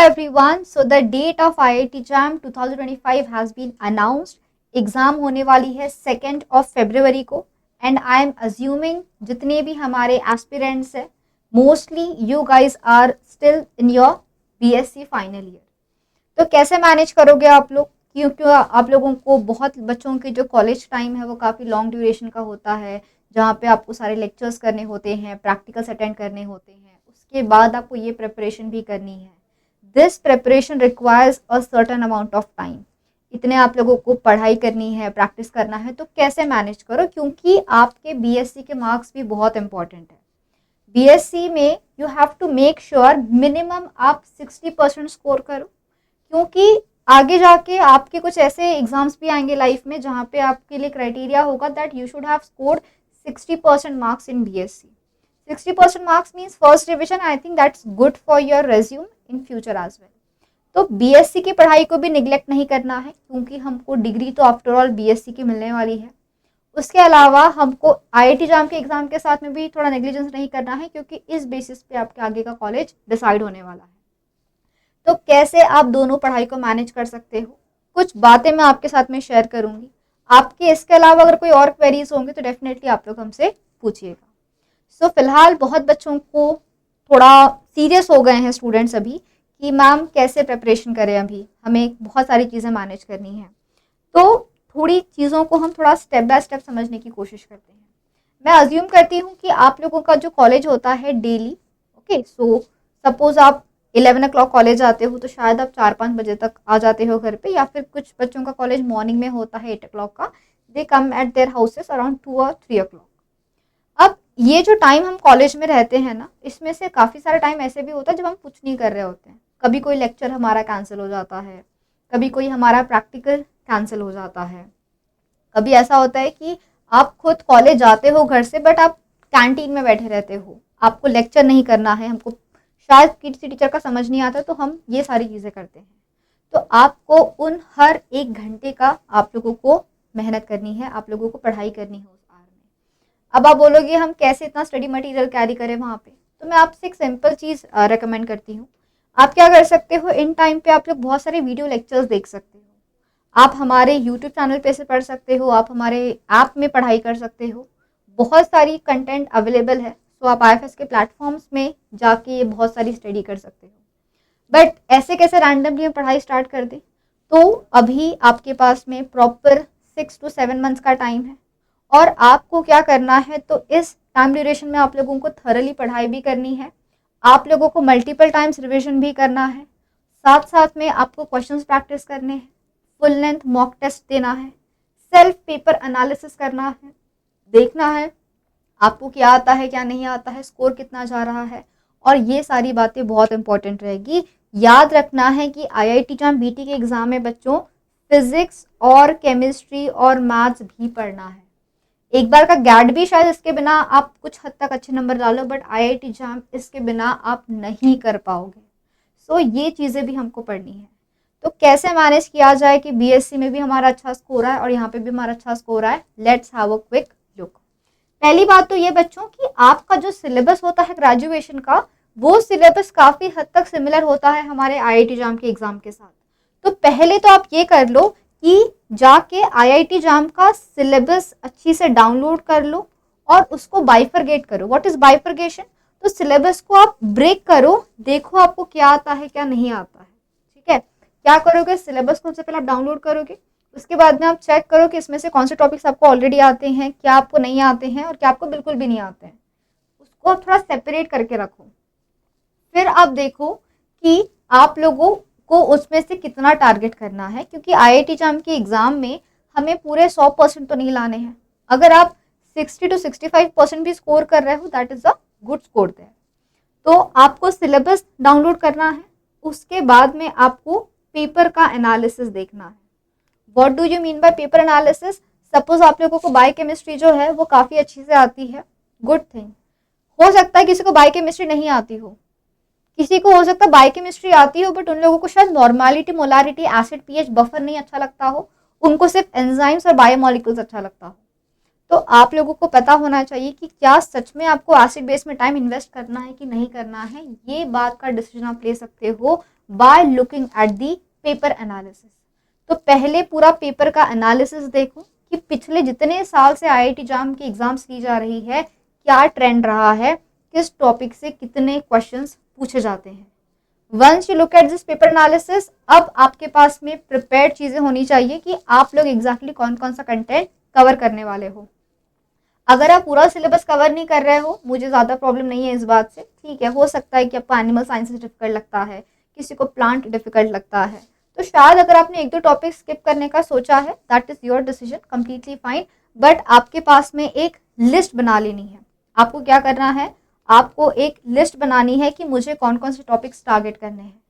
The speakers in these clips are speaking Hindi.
everyone. So the date of IIT JAM 2025 has been announced. Exam होने वाली है 2 फरवरी को एंड आई एम अज्यूमिंग जितने भी हमारे एस्पिरेंट्स हैं mostly you guys are still in your BSc final year. तो कैसे मैनेज करोगे आप लोग, क्योंकि आप लोगों को बहुत बच्चों के जो कॉलेज टाइम है वो काफ़ी लॉन्ग ड्यूरेशन का होता है, जहाँ पे आपको सारे लेक्चर्स करने होते हैं, प्रैक्टिकल्स अटेंड करने होते हैं, उसके बाद आपको ये प्रिपरेशन भी करनी है. This preparation requires a certain amount of time. इतने आप लोगों को पढ़ाई करनी है, प्रैक्टिस करना है, तो कैसे मैनेज करो, क्योंकि आपके बीएससी के मार्क्स भी बहुत इंपॉर्टेंट है. बीएससी में you have to make sure minimum आप 60% स्कोर करो, क्योंकि आगे जाके आपके कुछ ऐसे एग्जाम्स भी आएंगे लाइफ में जहाँ पे आपके लिए क्राइटेरिया होगा that you should have scored 60% marks in BSc. 60% marks means first division. I think that's good for your resume in future as well. तो बीएससी की पढ़ाई को भी निगलेक्ट नहीं करना है, क्योंकि हमको डिग्री तो आफ्टर ऑल बीएससी की मिलने वाली है. उसके अलावा हमको आईआईटी जाम के एग्जाम के साथ में भी थोड़ा नेग्लिजेंस नहीं करना है, क्योंकि इस बेसिस पे आपके आगे का कॉलेज डिसाइड होने वाला है. तो कैसे आप दोनों पढ़ाई को मैनेज कर सकते हो, कुछ बातें मैं आपके साथ में शेयर करूंगी. आपके इसके अलावा अगर कोई और क्वेरीज होंगे तो डेफिनेटली आप लोग हमसे पूछिएगा. सो फिलहाल बहुत बच्चों को थोड़ा सीरियस हो गए हैं स्टूडेंट्स अभी कि मैम कैसे प्रिपरेशन करें, अभी हमें बहुत सारी चीज़ें मैनेज करनी है. तो थोड़ी चीज़ों को हम थोड़ा स्टेप बाय स्टेप समझने की कोशिश करते हैं. मैं अज्यूम करती हूँ कि आप लोगों का जो कॉलेज होता है डेली, ओके, सो सपोज आप 11 o'clock कॉलेज आते हो तो शायद आप 4-5 बजे तक आ जाते हो घर पे, या फिर कुछ बच्चों का कॉलेज मॉर्निंग में होता है 8 o'clock का, they come at their houses around 2 or 3 o'clock. अब ये जो टाइम हम कॉलेज में रहते हैं ना, इसमें से काफ़ी सारा टाइम ऐसे भी होता है जब हम कुछ नहीं कर रहे होते हैं. कभी कोई लेक्चर हमारा कैंसिल हो जाता है, कभी कोई हमारा प्रैक्टिकल कैंसिल हो जाता है, कभी ऐसा होता है कि आप खुद कॉलेज जाते हो घर से बट आप कैंटीन में बैठे रहते हो, आपको लेक्चर नहीं करना है, हमको शायद किसी टीचर का समझ नहीं आता, तो हम ये सारी चीज़ें करते हैं. तो आपको उन हर 1 घंटे का आप लोगों को मेहनत करनी है, आप लोगों को पढ़ाई करनी है उस आर में. अब आप बोलोगे हम कैसे इतना स्टडी मटेरियल कैरी करें वहाँ पे, तो मैं आपसे एक सिंपल चीज़ रेकमेंड करती हूँ. आप क्या कर सकते हो, इन टाइम पे आप लोग बहुत सारे वीडियो लेक्चर्स देख सकते हो. आप हमारे यूट्यूब चैनल पे से पढ़ सकते हो, आप हमारे ऐप में पढ़ाई कर सकते हो, बहुत सारी कंटेंट अवेलेबल है. तो आप आईएफएस के प्लेटफॉर्म्स में जाके ये बहुत सारी स्टडी कर सकते हो. बट ऐसे कैसे रैंडमली हम पढ़ाई स्टार्ट कर दें, तो अभी आपके पास में प्रॉपर 6 to 7 months का टाइम है, और आपको क्या करना है, तो इस टाइम ड्यूरेशन में आप लोगों को थरली पढ़ाई भी करनी है, आप लोगों को मल्टीपल टाइम्स रिविजन भी करना है, साथ साथ में आपको क्वेश्चंस प्रैक्टिस करने हैं, फुल लेंथ मॉक टेस्ट देना है, सेल्फ पेपर एनालिसिस करना है, देखना है आपको क्या आता है क्या नहीं आता है, स्कोर कितना जा रहा है. और ये सारी बातें बहुत इंपॉर्टेंट रहेगी. याद रखना है कि आईआईटी जाम बीटी के एग्जाम में बच्चों फिजिक्स और केमिस्ट्री और मैथ्स भी पढ़ना है. एक बार का गैट भी शायद इसके बिना आप कुछ हद तक अच्छे नंबर डालो, बट आईआईटी जाम इसके बिना आप नहीं कर पाओगे. सो ये चीज़ें भी हमको पढ़नी है. तो कैसे मैनेज किया जाए कि बीएससी में भी हमारा अच्छा स्कोर आए और यहाँ पे भी हमारा अच्छा स्कोर आए, let's have a quick look. पहली बात तो ये बच्चों कि आपका जो सिलेबस होता है ग्रेजुएशन का, वो सिलेबस काफ़ी हद तक सिमिलर होता है हमारे आईआईटी जाम के एग्ज़ाम के साथ. तो पहले तो आप ये कर लो कि जाके आईआईटी जाम का सिलेबस अच्छी से डाउनलोड कर लो और उसको बाइफरगेट करो. What is bifurcation? तो सिलेबस को आप ब्रेक करो, देखो आपको क्या आता है क्या नहीं आता है. ठीक है, क्या करोगे, सिलेबस को सबसे पहले आप डाउनलोड करोगे, उसके बाद में आप चेक करो कि इसमें से कौन से टॉपिक्स आपको ऑलरेडी आते हैं, क्या आपको नहीं आते हैं और क्या आपको बिल्कुल भी नहीं आते हैं. उसको आप थोड़ा सेपरेट करके रखो. फिर आप देखो कि आप लोगों को उसमें से कितना टारगेट करना है, क्योंकि आईआईटी जाम के एग्ज़ाम में हमें पूरे 100% तो नहीं लाने हैं. अगर आप 60 to 65% भी स्कोर कर रहे हो, that is a good score there. तो आपको सिलेबस डाउनलोड करना है, उसके बाद में आपको पेपर का एनालिसिस देखना है. What do you mean by paper analysis? Suppose आप लोगों को बायोकेमिस्ट्री जो है वो काफ़ी अच्छी से आती है, गुड थिंग. हो सकता है किसी को बायोकेमिस्ट्री नहीं आती हो, किसी को हो सकता है बायोकेमिस्ट्री आती हो बट उन लोगों को शायद normality, molarity, acid, pH, buffer नहीं अच्छा लगता हो, उनको सिर्फ एंजाइम्स और बायोमोलिक्यूल्स अच्छा लगता हो. तो आप लोगों को पता होना चाहिए कि क्या सच में आपको एसिड बेस में टाइम इन्वेस्ट करना है कि नहीं करना है। ये बात का डिसीजन आप ले सकते हो by looking at the paper analysis. तो पहले पूरा पेपर का एनालिसिस देखो कि पिछले जितने साल से आईआईटी जाम की एग्जाम्स ली जा रही है, क्या ट्रेंड रहा है, किस टॉपिक से कितने क्वेश्चंस पूछे जाते हैं। Once you look at this paper analysis, अब आपके पास में प्रिपेयर्ड चीजें होनी चाहिए कि आप लोग एग्जैक्टली कौन कौन सा कंटेंट कवर करने वाले हो। अगर आप पूरा सिलेबस कवर नहीं कर रहे हो, मुझे ज़्यादा प्रॉब्लम नहीं है इस बात से, ठीक है। हो सकता है कि आपको एनिमल साइंसेस डिफिकल्ट लगता है, किसी को प्लांट डिफिकल्ट लगता है, तो शायद अगर आपने एक दो टॉपिक स्किप करने का सोचा है, that is your decision, completely fine. But आपके पास में एक लिस्ट बना लेनी है। आपको क्या करना है, आपको एक लिस्ट बनानी है कि मुझे कौन कौन से टॉपिक्स टारगेट करने हैं।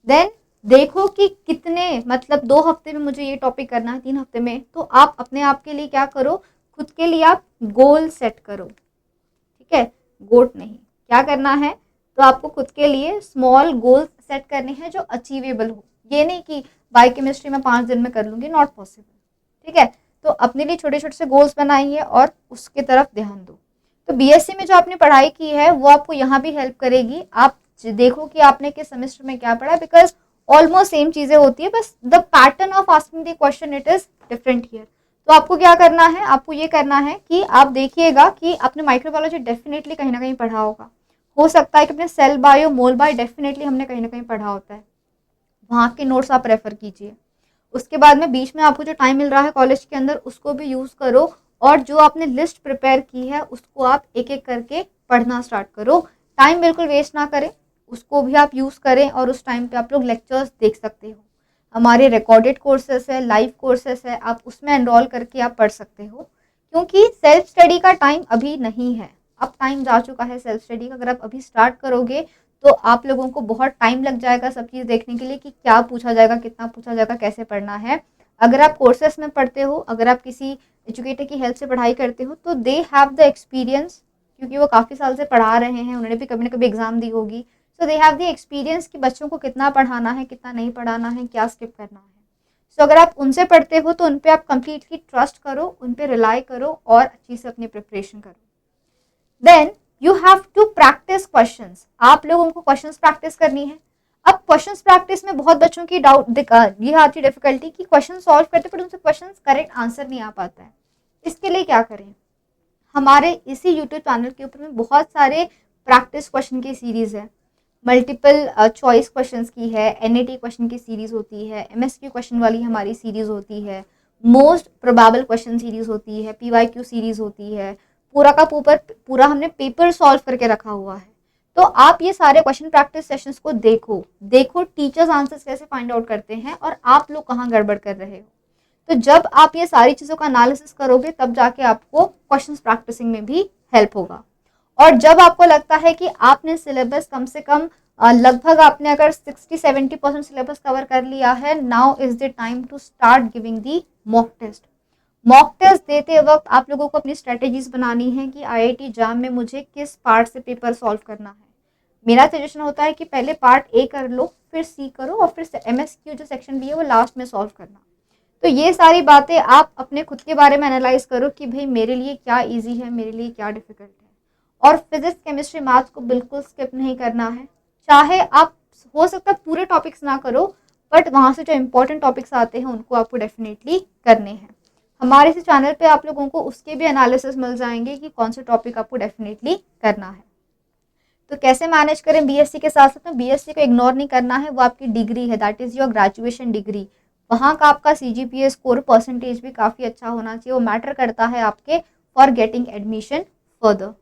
देन देखो कि कितने, मतलब 2 हफ्ते में मुझे ये टॉपिक करना है, 3 हफ्ते में, तो आप अपने आप के लिए क्या करो, खुद के लिए आप गोल सेट करो, ठीक है, गोट नहीं। क्या करना है, तो आपको खुद के लिए स्मॉल गोल सेट करने हैं जो अचीवेबल हो। ये नहीं कि बायोकेमिस्ट्री में 5 दिन में कर लूंगी, नॉट पॉसिबल, ठीक है। तो अपने लिए छोटे छोटे से गोल्स बनाइए और उसके तरफ ध्यान दो। तो बीएससी में जो आपने पढ़ाई की है वो आपको यहाँ भी हेल्प करेगी। आप देखो कि आपने किस सेमेस्टर में क्या पढ़ा, बिकॉज ऑलमोस्ट सेम चीजें होती है, बस the pattern of asking the question it is different here. तो आपको क्या करना है, आपको ये करना है कि आप देखिएगा कि आपने माइक्रोबायोलॉजी डेफिनेटली कहीं ना कहीं पढ़ा होगा। हो सकता है कि अपने सेल बायो, मोल बायो डेफिनेटली हमने कहीं ना कहीं पढ़ा होता है, वहाँ के नोट्स आप रेफर कीजिए। उसके बाद में बीच में आपको जो टाइम मिल रहा है कॉलेज के अंदर, उसको भी यूज़ करो, और जो आपने लिस्ट प्रिपेयर की है उसको आप एक एक करके पढ़ना स्टार्ट करो। टाइम बिल्कुल वेस्ट ना करें, उसको भी आप यूज़ करें, और उस टाइम पे आप लोग लेक्चर्स देख सकते हो। हमारे रिकॉर्डेड कोर्सेस है, लाइव कोर्सेस है, आप उसमें एनरोल करके आप पढ़ सकते हो, क्योंकि सेल्फ स्टडी का टाइम अभी नहीं है। अब टाइम जा चुका है सेल्फ स्टडी का। अगर आप अभी स्टार्ट करोगे तो आप लोगों को बहुत टाइम लग जाएगा सब चीज़ देखने के लिए कि क्या पूछा जाएगा, कितना पूछा जाएगा, कैसे पढ़ना है। अगर आप कोर्सेस में पढ़ते हो, अगर आप किसी एजुकेटर की हेल्प से पढ़ाई करते हो, तो दे हैव द एक्सपीरियंस, क्योंकि वो काफ़ी साल से पढ़ा रहे हैं, उन्होंने भी कभी ना कभी एग्जाम दी होगी। सो दे हैव द एक्सपीरियंस कि बच्चों को कितना पढ़ाना है, कितना नहीं पढ़ाना है, क्या स्किप करना है। सो अगर आप उनसे पढ़ते हो तो उन पर आप कंप्लीटली ट्रस्ट करो, उन पर रिलाई करो और अच्छी से अपनी प्रिपरेशन करो। Then you have to practice questions. आप लोगों को क्वेश्चंस प्रैक्टिस करनी है। अब क्वेश्चंस प्रैक्टिस में बहुत बच्चों की डाउट ये आती है डिफिकल्टी कि क्वेश्चन सॉल्व करते पर उनसे क्वेश्चंस करेक्ट आंसर नहीं आ पाता है। इसके लिए क्या करें, हमारे इसी यूट्यूब चैनल के ऊपर में बहुत सारे प्रैक्टिस क्वेश्चन की सीरीज़ है। मल्टीपल चॉइस क्वेश्चंस की है, एनएटी क्वेश्चन की सीरीज़ होती है, एमएसक्यू क्वेश्चन वाली हमारी सीरीज़ होती है, मोस्ट प्रोबेबल क्वेश्चन सीरीज़ होती है, पीवाईक्यू सीरीज़ होती है। पूरा का पूरा हमने पेपर सॉल्व करके रखा हुआ है। तो आप ये सारे क्वेश्चन प्रैक्टिस सेशंस को देखो, देखो टीचर्स आंसर्स कैसे फाइंड आउट करते हैं और आप लोग कहाँ गड़बड़ कर रहे हो। तो जब आप ये सारी चीज़ों का एनालिसिस करोगे तब जाके आपको क्वेश्चंस प्रैक्टिसिंग में भी हेल्प होगा। और जब आपको लगता है कि आपने सिलेबस कम से कम लगभग आपने अगर 60-70% सिलेबस कवर कर लिया है, now is the time to start giving the mock test. Mock test देते वक्त आप लोगों को अपनी स्ट्रेटेजीज बनानी है कि आईआईटी जाम में मुझे किस पार्ट से पेपर सॉल्व करना है। मेरा सजेशन होता है कि पहले पार्ट ए कर लो, फिर सी करो, और फिर एमएसक्यू जो सेक्शन बी है वो लास्ट में सॉल्व करना। तो ये सारी बातें आप अपने खुद के बारे में एनालाइज करो कि भाई मेरे लिए क्या इजी है, मेरे लिए क्या डिफिकल्ट है। और फिजिक्स, केमिस्ट्री, मैथ्स को बिल्कुल स्किप नहीं करना है। चाहे आप, हो सकता है पूरे टॉपिक्स ना करो, बट वहाँ से जो इम्पोर्टेंट टॉपिक्स आते हैं उनको आपको डेफिनेटली करने हैं। हमारे इस चैनल पे आप लोगों को उसके भी एनालिसिस मिल जाएंगे कि कौन से टॉपिक आपको डेफिनेटली करना है। तो कैसे मैनेज करें बीएससी के साथ साथ में, बीएससी को इग्नोर नहीं करना है, वो आपकी डिग्री है, that is your graduation degree. वहाँ का आपका सीजीपीए स्कोर परसेंटेज भी काफ़ी अच्छा होना चाहिए, वो मैटर करता है आपके for getting admission further.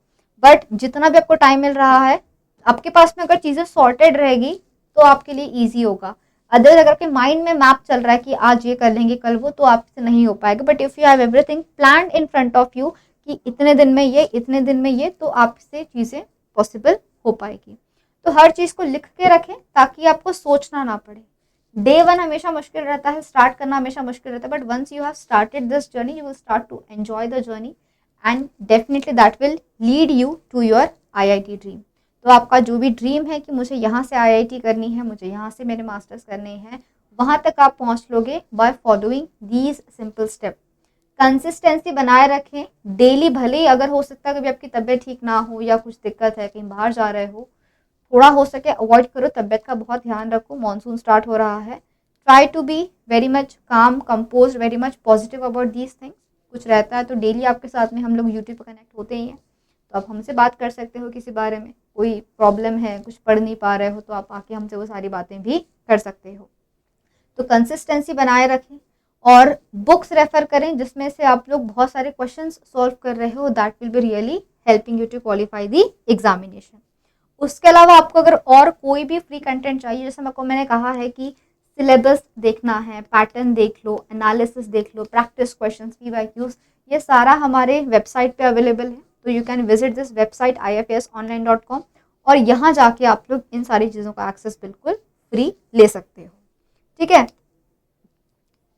But जितना भी आपको टाइम मिल रहा है, आपके पास में अगर चीज़ें सॉर्टेड रहेगी तो आपके लिए ईजी होगा। अदर अगर आपके माइंड में मैप चल रहा है कि आज ये कर लेंगे कल वो, तो आपसे नहीं हो पाएगा। But if you have everything plan in front of you कि इतने दिन में ये, इतने दिन में ये, तो आपसे चीज़ें पॉसिबल हो पाएगी। तो हर चीज़ को लिख के रखें ताकि आपको सोचना ना पड़े। डे 1 हमेशा मुश्किल रहता है, स्टार्ट करना हमेशा मुश्किल रहता है, but once you have started this journey you will start to enjoy the journey, and definitely that will lead you to your IIT dream. तो आपका जो भी ड्रीम है कि मुझे यहाँ से आईआईटी करनी है, मुझे यहाँ से मेरे मास्टर्स करने हैं, वहाँ तक आप पहुँच लोगे by following these simple step. Consistency बनाए रखें डेली, भले ही अगर हो सकता है कभी आपकी तबीयत ठीक ना हो या कुछ दिक्कत है, कहीं बाहर जा रहे हो, थोड़ा हो सके अवॉइड करो, तबीयत का बहुत ध्यान रखो, मानसून स्टार्ट हो रहा है। Try to be very much calm, composed, very much positive about these things. कुछ रहता है तो डेली आपके साथ में हम लोग यूट्यूब पर कनेक्ट होते ही हैं, तो आप हमसे बात कर सकते हो किसी बारे में, कोई प्रॉब्लम है, कुछ पढ़ नहीं पा रहे हो तो आप आके हमसे वो सारी बातें भी कर सकते हो। तो कंसिस्टेंसी बनाए रखें और बुक्स रेफर करें जिसमें से आप लोग बहुत सारे क्वेश्चंस सॉल्व कर रहे हो, that will be really helping you to qualify the examination. उसके अलावा आपको अगर और कोई भी फ्री कंटेंट चाहिए, जैसे मैंने कहा है कि सिलेबस देखना है, पैटर्न देख लो, एनालिसिस देख लो, प्रैक्टिस क्वेश्चंस, पीवाईक्यूज, ये सारा हमारे वेबसाइट पे अवेलेबल है। तो you can visit this website ifasonline.com और यहाँ जाके आप लोग इन सारी चीज़ों का एक्सेस बिल्कुल फ्री ले सकते हो। ठीक है,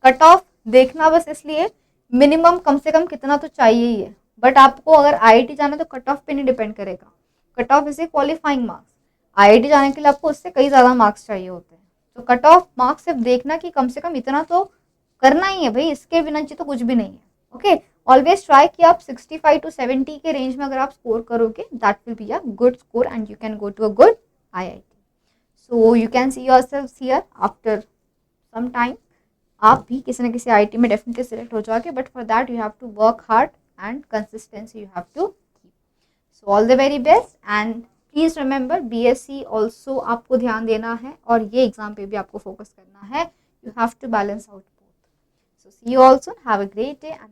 कट ऑफ देखना बस इसलिए मिनिमम कम से कम कितना तो चाहिए ही है, बट आपको अगर आईआईटी जाना तो कट ऑफ पे नहीं डिपेंड करेगा। Cut off is a qualifying marks, IIT जाने के लिए आपको उससे कई ज़्यादा मार्क्स चाहिए होते हैं। तो कट ऑफ मार्क्स सिर्फ देखना कि कम से कम इतना तो करना ही है भाई, इसके बिना तो कुछ भी नहीं है। ओके, ऑलवेज ट्राई कि आप 65 to 70 के रेंज में अगर आप स्कोर करोगे, that will be a good score and you can go to a good IIT. So you can see yourself here after some time, आप भी किसी न किसी आईआईटी में डेफिनेटली सिलेक्ट हो जाओगे, but for that you have to work hard and consistency you have to keep. So all the very best and please remember BSc also आपको ध्यान देना है और ये एग्जाम पे भी आपको फोकस करना है। You have to balance out both. So see you also, have a great day and